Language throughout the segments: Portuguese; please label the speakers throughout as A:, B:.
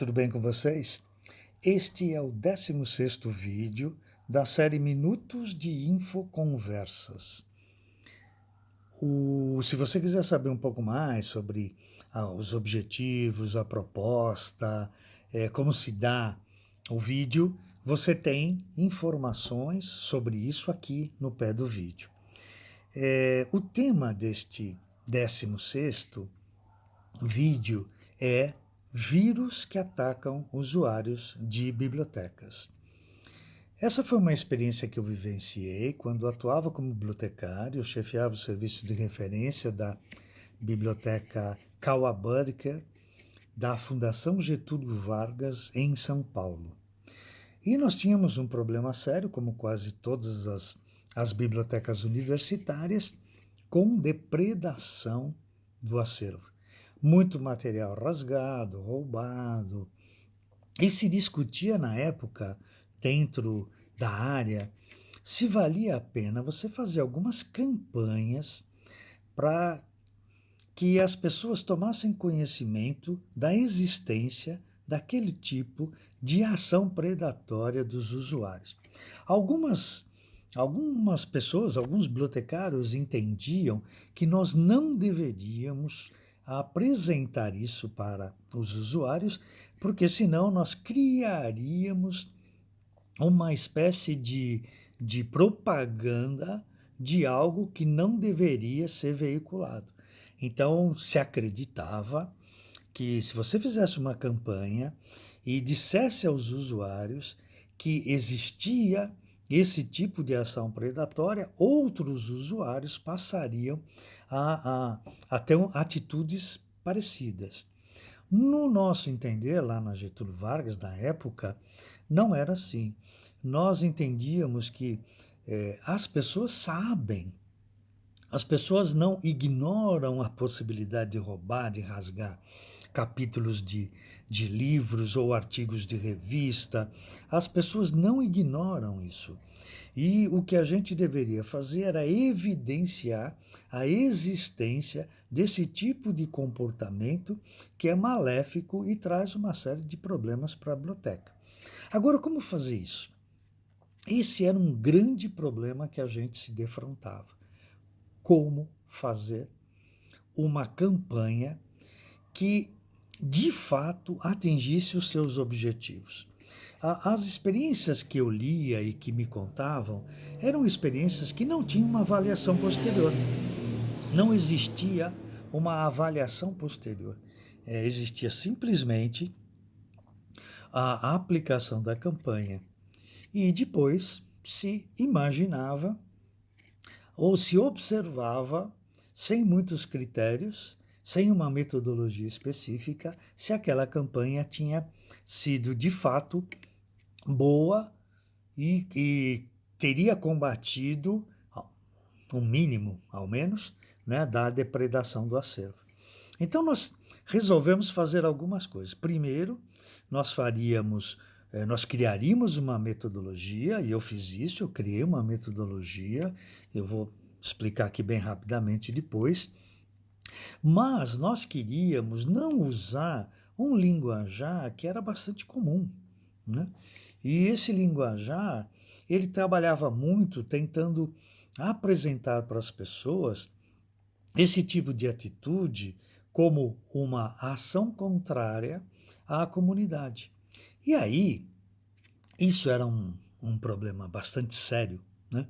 A: tudo bem com vocês? Este é o 16º vídeo da série Minutos de Infoconversas. Se você quiser saber um pouco mais sobre os objetivos, a proposta, como se dá o vídeo, você tem informações sobre isso aqui no pé do vídeo. O tema deste 16º vídeo é vírus que atacam usuários de bibliotecas. Essa foi uma experiência que eu vivenciei quando atuava como bibliotecário, chefiava o serviço de referência da Biblioteca Kawabudker, da Fundação Getúlio Vargas, em São Paulo. E nós tínhamos um problema sério, como quase todas as bibliotecas universitárias, com depredação do acervo. Muito material rasgado, roubado. E se discutia na época, dentro da área, se valia a pena você fazer algumas campanhas para que as pessoas tomassem conhecimento da existência daquele tipo de ação predatória dos usuários. Algumas pessoas, alguns bibliotecários entendiam que nós não deveríamos apresentar isso para os usuários, porque senão nós criaríamos uma espécie de propaganda de algo que não deveria ser veiculado. Então, se acreditava que se você fizesse uma campanha e dissesse aos usuários que existia esse tipo de ação predatória, outros usuários passariam a ter atitudes parecidas. No nosso entender, lá na Getúlio Vargas, na época, não era assim. Nós entendíamos que as pessoas sabem, as pessoas não ignoram a possibilidade de roubar, de rasgar capítulos de livros ou artigos de revista. As pessoas não ignoram isso. E o que a gente deveria fazer era evidenciar a existência desse tipo de comportamento que é maléfico e traz uma série de problemas para a biblioteca. Agora, como fazer isso? Esse era um grande problema que a gente se defrontava. Como fazer uma campanha que de fato atingisse os seus objetivos. As experiências que eu lia e que me contavam eram experiências que não tinham uma avaliação posterior. Não existia uma avaliação posterior. Existia simplesmente a aplicação da campanha. E depois se imaginava ou se observava, sem muitos critérios, sem uma metodologia específica, se aquela campanha tinha sido de fato boa e teria combatido, um mínimo ao menos, né, da depredação do acervo. Então nós resolvemos fazer algumas coisas. Primeiro, nós criaríamos uma metodologia, e eu fiz isso, eu criei uma metodologia, eu vou explicar aqui bem rapidamente depois, mas nós queríamos não usar um linguajar que era bastante comum, né? E esse linguajar, ele trabalhava muito tentando apresentar para as pessoas esse tipo de atitude como uma ação contrária à comunidade. E aí, isso era um problema bastante sério, né,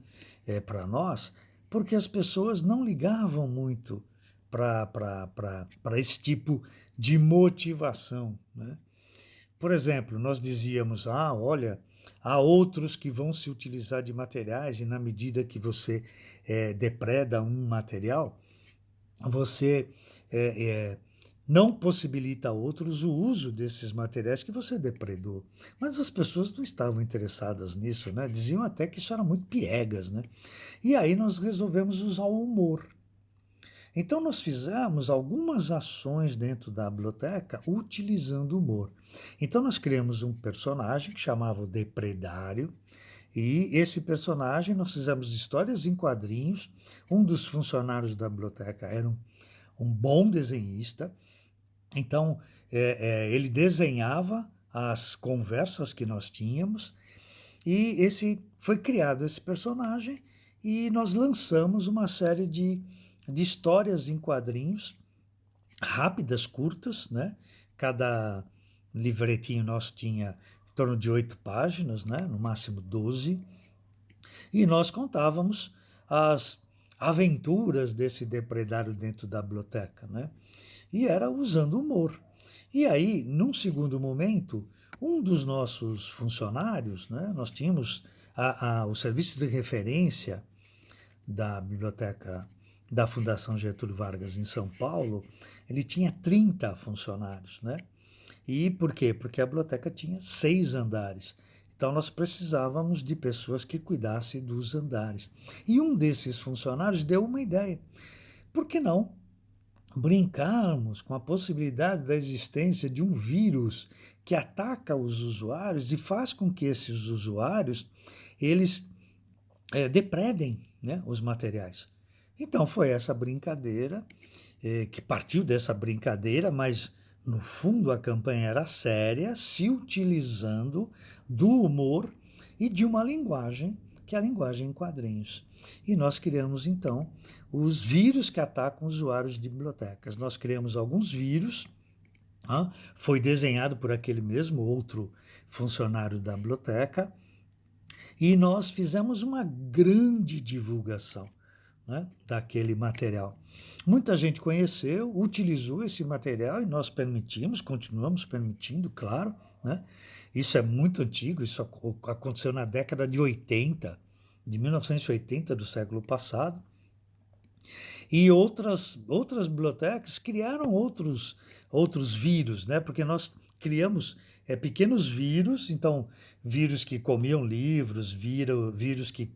A: para nós, porque as pessoas não ligavam muito para esse tipo de motivação, né? Por exemplo, nós dizíamos, olha, há outros que vão se utilizar de materiais e na medida que você depreda um material, você não possibilita a outros o uso desses materiais que você depredou. Mas as pessoas não estavam interessadas nisso, né? Diziam até que isso era muito piegas, né? E aí nós resolvemos usar o humor. Então nós fizemos algumas ações dentro da biblioteca utilizando o humor. Então nós criamos um personagem que chamava o Depredário, e esse personagem nós fizemos histórias em quadrinhos. Um dos funcionários da biblioteca era um bom desenhista, Então, ele desenhava as conversas que nós tínhamos e esse foi criado esse personagem e nós lançamos uma série de histórias em quadrinhos rápidas, curtas, né? Cada livretinho nosso tinha em torno de 8 páginas, né? No máximo 12. E nós contávamos as aventuras desse depredário dentro da biblioteca, né? E era usando humor. E aí, num segundo momento, um dos nossos funcionários, né? Nós tínhamos o serviço de referência da biblioteca da Fundação Getúlio Vargas em São Paulo, ele tinha 30 funcionários, né? E por quê? Porque a biblioteca tinha 6 andares. Então nós precisávamos de pessoas que cuidassem dos andares. E um desses funcionários deu uma ideia. Por que não brincarmos com a possibilidade da existência de um vírus que ataca os usuários e faz com que esses usuários eles depredem, né, os materiais? Então foi essa brincadeira que partiu dessa brincadeira, mas no fundo a campanha era séria, se utilizando do humor e de uma linguagem, que é a linguagem em quadrinhos. E nós criamos então os vírus que atacam usuários de bibliotecas. Nós criamos alguns vírus, foi desenhado por aquele mesmo outro funcionário da biblioteca, e nós fizemos uma grande divulgação, né, daquele material. Muita gente conheceu, utilizou esse material e nós permitimos, continuamos permitindo, claro, né? Isso é muito antigo, isso aconteceu na década de 80, de 1980 do século passado. E outras bibliotecas criaram outros vírus, né? Porque nós criamos pequenos vírus, então vírus que comiam livros, vírus que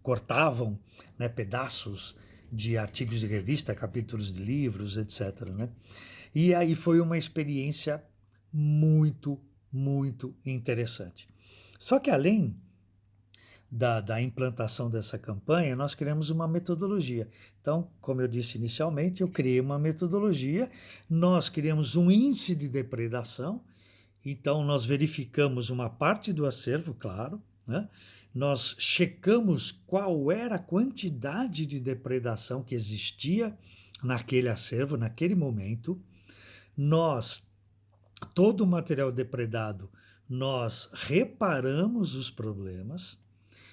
A: cortavam, né, pedaços de artigos de revista, capítulos de livros, etc., né? E aí foi uma experiência muito, muito interessante. Só que além da implantação dessa campanha, nós criamos uma metodologia. Então, como eu disse inicialmente, eu criei uma metodologia, nós criamos um índice de depredação, então nós verificamos uma parte do acervo, claro, né? Nós checamos qual era a quantidade de depredação que existia naquele acervo, naquele momento. Nós, todo o material depredado, nós reparamos os problemas,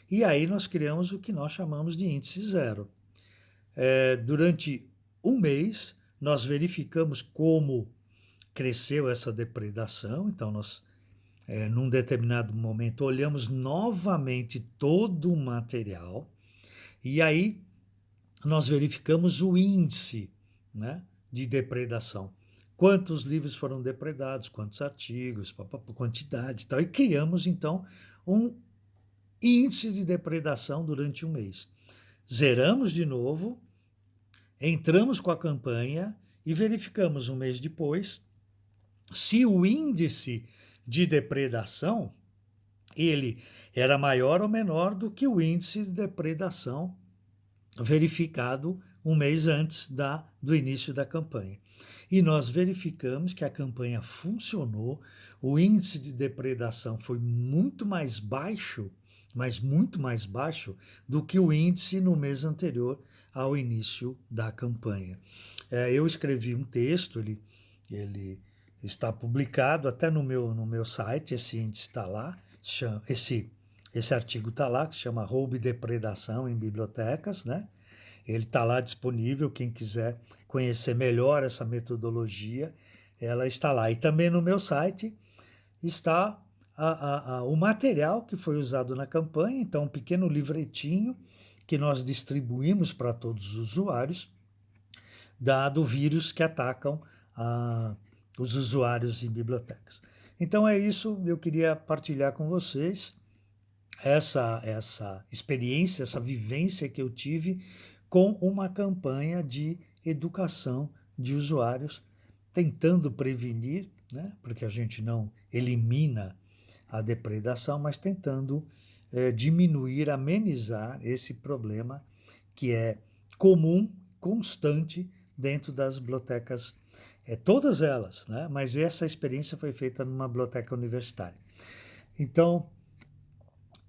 A: e aí nós criamos o que nós chamamos de índice zero. Durante um mês, nós verificamos como cresceu essa depredação, então nós, num determinado momento, olhamos novamente todo o material, e aí nós verificamos o índice, né, de depredação. Quantos livros foram depredados, quantos artigos, quantidade e tal, e criamos então um índice de depredação durante um mês. Zeramos de novo, entramos com a campanha e verificamos um mês depois se o índice de depredação ele era maior ou menor do que o índice de depredação verificado um mês antes do início da campanha. E nós verificamos que a campanha funcionou, o índice de depredação foi muito mais baixo, mas muito mais baixo do que o índice no mês anterior ao início da campanha. Eu escrevi um texto, ele está publicado até no meu site, esse índice está lá, esse artigo está lá, que se chama Roubo e Depredação em Bibliotecas, né? Ele está lá disponível, quem quiser conhecer melhor essa metodologia, ela está lá. E também no meu site está o material que foi usado na campanha, então um pequeno livretinho que nós distribuímos para todos os usuários, do vírus que atacam os usuários em bibliotecas. Então é isso, eu queria partilhar com vocês essa experiência, essa vivência que eu tive com uma campanha de educação de usuários, tentando prevenir, né, porque a gente não elimina a depredação, mas tentando diminuir, amenizar esse problema que é comum, constante dentro das bibliotecas todas elas, né? Mas essa experiência foi feita numa biblioteca universitária. Então,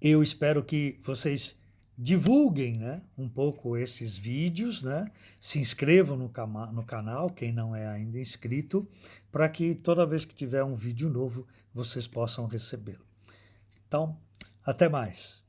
A: eu espero que vocês divulguem, né, um pouco esses vídeos, né? Se inscrevam no canal, quem não é ainda inscrito, para que toda vez que tiver um vídeo novo, vocês possam recebê-lo. Então, até mais.